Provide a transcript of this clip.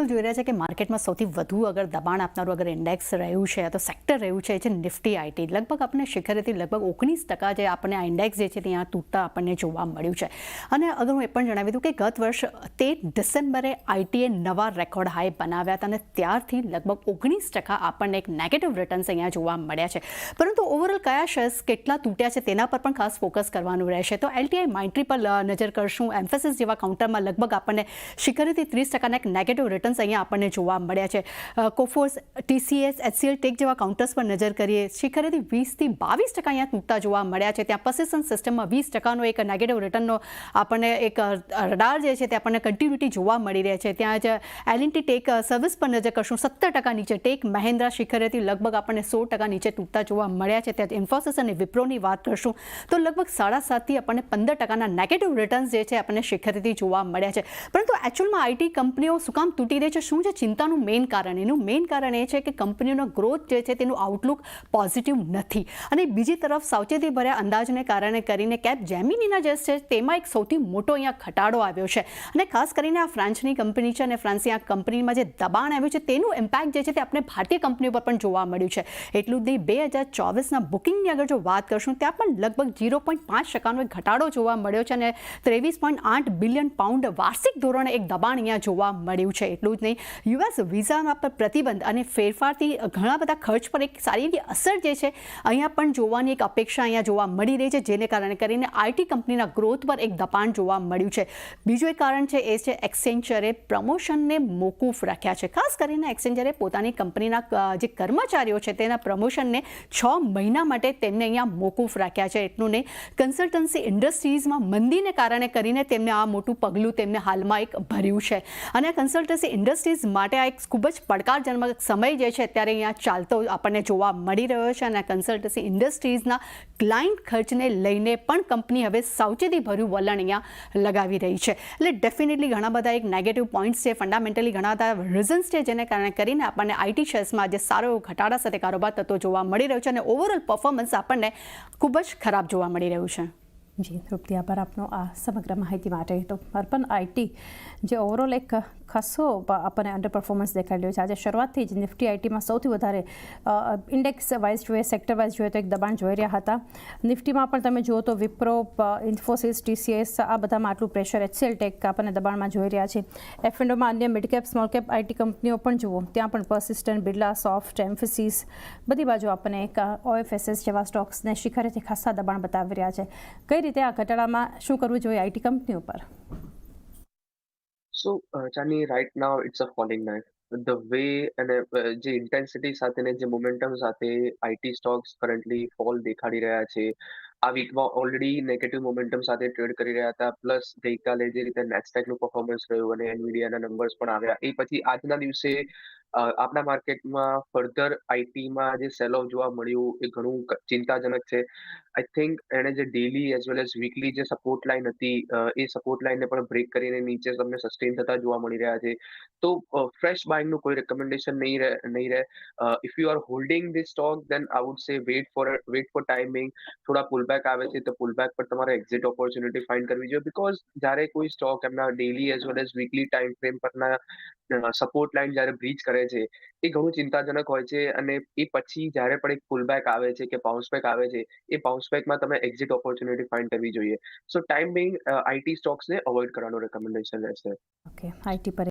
Overall જોઈ રહ્યા છે કે માર્કેટમાં સૌથી વધુ અગર દબાણ આપનારું અગર ઇન્ડેક્સ રહ્યું છે તો સેક્ટર રહ્યું છે જે નિફ્ટી આઈટી લગભગ આપણને શિખરેથી લગભગ 19% જે આપણને આ ઇન્ડેક્સ જે છે ત્યાં તૂટતા આપણને જોવા મળ્યું છે. અને અગર હું એ પણ જણાવી દઉં કે ગત વર્ષ 13 ડિસેમ્બરે આઈટીએ નવા રેકોર્ડ હાઈ બનાવ્યા હતા અને ત્યારથી લગભગ 19% આપણને એક નેગેટિવ રિટર્ન્સ અહીંયા જોવા મળ્યા છે. પરંતુ ઓવરઓલ કયા શેર્સ કેટલા તૂટ્યા છે તેના પર પણ ખાસ ફોકસ કરવાનું રહેશે. તો એલટીઆઈ માઇન્ટ્રી પર નજર કરશું. એમ્ફેસિસ જેવા કાઉન્ટરમાં લગભગ આપણને શિખરેથી 30% એક નેગેટિવ રિટર્ન્સ અહીંયા આપણને જોવા મળ્યા છે. કોફોર્સ, ટીસીએસ, એચસીએલ ટેક જેવા કાઉન્ટર્સ પર નજર કરીએ શિખરેથી 20 થી 22% અહીંયા તૂટતા જોવા મળ્યા છે. ત્યાં પર્સિસ્ટન્ટ સિસ્ટમમાં 20%નો એક નેગેટિવ રિટર્નનો આપણને એક રડાર જે છે તે આપણને કન્ટિન્યુટી જોવા મળી રહે છે. ત્યાં જ એલએનટી ટેક સર્વિસ પર નજર કરશું 17% નીચે. ટેક મહિન્દ્રા શિખરેથી લગભગ આપણને 16% નીચે તૂટતા જોવા મળ્યા છે. ત્યાં ઇન્ફોસિસ અને વિપ્રોની વાત કરશું તો લગભગ 7.5 થી આપણને 15%ના નેગેટિવ રિટર્ન્સ જે છે આપણને શિખરેથી જોવા મળ્યા છે. પરંતુ એકચ્યુઅલમાં આઈટી કંપનીઓ શું કામ તૂટી રહી છે? શું છે ચિંતાનું મેઇન કારણ? એનું મેઇન કારણ એ છે કે કંપનીઓનો ગ્રોથ જે છે તેનું આઉટલુક પોઝિટિવ નથી. અને બીજી તરફ સાવચેતી ભર્યા અંદાજને કારણે કરીને કેપ જેમિનીના જે છે તેમાં એક સૌથી મોટો અહીંયા ઘટાડો આવ્યો છે. અને ખાસ કરીને આ ફ્રાન્સની કંપની છે અને ફ્રાન્સની આ કંપનીમાં જે દબાણ આવ્યું છે તેનું ઇમ્પેક્ટ જે છે તે આપણે ભારતીય કંપનીઓ પર પણ જોવા મળ્યું છે. એટલું જ નહીં, 2024ના બુકિંગની અગર જો વાત કરશું ત્યાં પણ લગભગ 0.5%નો એક ઘટાડો જોવા મળ્યો છે અને 23.8 બિલિયન પાઉન્ડ વાર્ષિક ધોરણે એક દબાણ અહીંયા જોવા મળ્યું છે. એટલું જ નહીં, યુએસ વિઝામાં પર પ્રતિબંધ અને ફેરફારથી ઘણા બધા ખર્ચ પર એક સારી એવી અસર જે છે અહીંયા પણ જોવાની એક અપેક્ષા અહીંયા જોવા મળી રહી છે, જેને કારણે કરીને આઈટી કંપનીના ગ્રોથ પર એક દબાણ જોવા મળ્યું છે. બીજું એક કારણ છે એ છે એક્સેન્ચરે પ્રમોશનને મોકૂફ રાખ્યા છે. ખાસ કરીને એક્સેન્ચરે પોતાની કંપનીના જે કર્મચારીઓ છે તેના પ્રમોશનને 6 મહિના માટે તેમને અહીંયા મોકૂફ રાખ્યા છે. એટલું નહીં, કન્સલ્ટન્સી ઇન્ડસ્ટ્રીઝમાં મંદીને કારણે કરીને તેમને આ મોટું પગલું તેમને હાલમાં એક ભર્યું છે. અને કન્સલ્ટન્સી ઇન્ડસ્ટ્રીઝ માટે આ એક ખૂબ જ પડકારજનક સમય જે છે અત્યારે અહીંયા ચાલતો આપણને જોવા મળી રહ્યો છે. અને કન્સલ્ટન્સી ઇન્ડસ્ટ્રીઝના ક્લાયન્ટ ખર્ચને લઈને પણ કંપની હવે સાવચેતી ભર્યું વલણ અહીંયા લગાવી રહી છે. એટલે ડેફિનેટલી ઘણા બધા એક નેગેટિવ પોઈન્ટ્સ છે, ફંડામેન્ટલી ઘણા બધા રીઝન્સ છે જેને કારણે કરીને આપણને આઈટી શેર્સમાં આજે સારો એવો ઘટાડા સાથે કારોબાર થતો જોવા મળી રહ્યો છે અને ઓવરઓલ પરફોર્મન્સ આપણને ખૂબ જ ખરાબ જોવા મળી રહ્યું છે. જી તૃપ્તિ, આભાર આપનો આ સમગ્ર માહિતી માટે. તો અર્પણ આઈટી જે ઓવરઓલ એક ખાસો આપણને અંડર પરફોર્મન્સ દેખાઈ રહ્યો છે. આજે શરૂઆતથી જ નિફ્ટી આઈટીમાં સૌથી વધારે ઇન્ડેક્સ વાઇઝ જોઈએ, સેક્ટર વાઇઝ જોઈએ તો એક દબાણ જોઈ રહ્યા હતા. નિફ્ટીમાં પણ તમે જુઓ તો વિપ્રો, ઇન્ફોસિસ, ટીસીએસ આ બધામાં આટલું પ્રેશર, એચસીએલ ટેક આપણને દબાણમાં જોઈ રહ્યા છે. એફ&ઓમાં અન્ય mid cap, small cap IT કંપનીઓ પણ જુઓ ત્યાં પણ પર્સિસ્ટન્ટ, બિરલા સોફ્ટ, એમ્ફેસિસ બધી બાજુ આપણને એક ઓએફએસએસ જેવા સ્ટોક્સને શિખરેથી ખાસા દબાણ બતાવી રહ્યા છે. કઈ રીતે આ ઘટાડામાં શું કરવું જોઈએ આઈટી કંપનીઓ પર? So, Chani, right now it's a falling knife. The way અને જે ઇન્ટેન્સિટી સાથે ને જે મોમેન્ટમ સાથે આઈટી સ્ટોક્સ કરન્ટલી ફોલ દેખાડી રહ્યા છે, આ વીકમાં ઓલરેડી નેગેટિવ મોમેન્ટમ સાથે ટ્રેડ કરી રહ્યા હતા. પ્લસ ગઈકાલે જે રીતે નેસ્ડેકનું પરફોર્મન્સ રહ્યું અને એનવીડિયાના નંબર્સ પણ આવ્યા, એ પછી આજના દિવસે આપણા માર્કેટમાં ફર્ધર આઈટીમાં જે સેલ ઓફ જોવા મળ્યું એ ઘણું ચિંતાજનક છે. આઈ થિંક એણે જે daily as well as weekly જે સપોર્ટ લાઇન હતી એ સપોર્ટ લાઇનને પણ બ્રેક કરીને નીચે તમને સસ્ટેન થતા જોવા મળી રહ્યા છે. તો ફ્રેશ બાઇંગનું કોઈ રેકમેન્ડેશન નહીં રહે. If you are holding this stock then I would say wait for timing. થોડા પુલબેક આવે છે તો પુલબેક પર તમારે એક્ઝિટ ઓપોર્ચ્યુનિટી ફાઇન્ડ કરવી જોઈએ. બીકોઝ જ્યારે કોઈ સ્ટોક એમના daily as well as weekly time frame પરના સપોર્ટ લાઇન જ્યારે બ્રીચ કરે છે એ ઘણું ચિંતાજનક હોય છે. અને એ પછી જ્યારે પણ એક પુલબેક આવે છે કે બાઉન્સબેક આવે છે, એ બાઉન્સબેકમાં તમે એક્ઝિટ ઓપોર્ચ્યુનિટી ફાઇન્ડ કરવી જોઈએ. સો ટાઈમ બિંગ આઈટી સ્ટોક્સને અવોઇડ કરવાનું રેકમેન્ડેશન રહેશે. ઓકે, આઈટી પર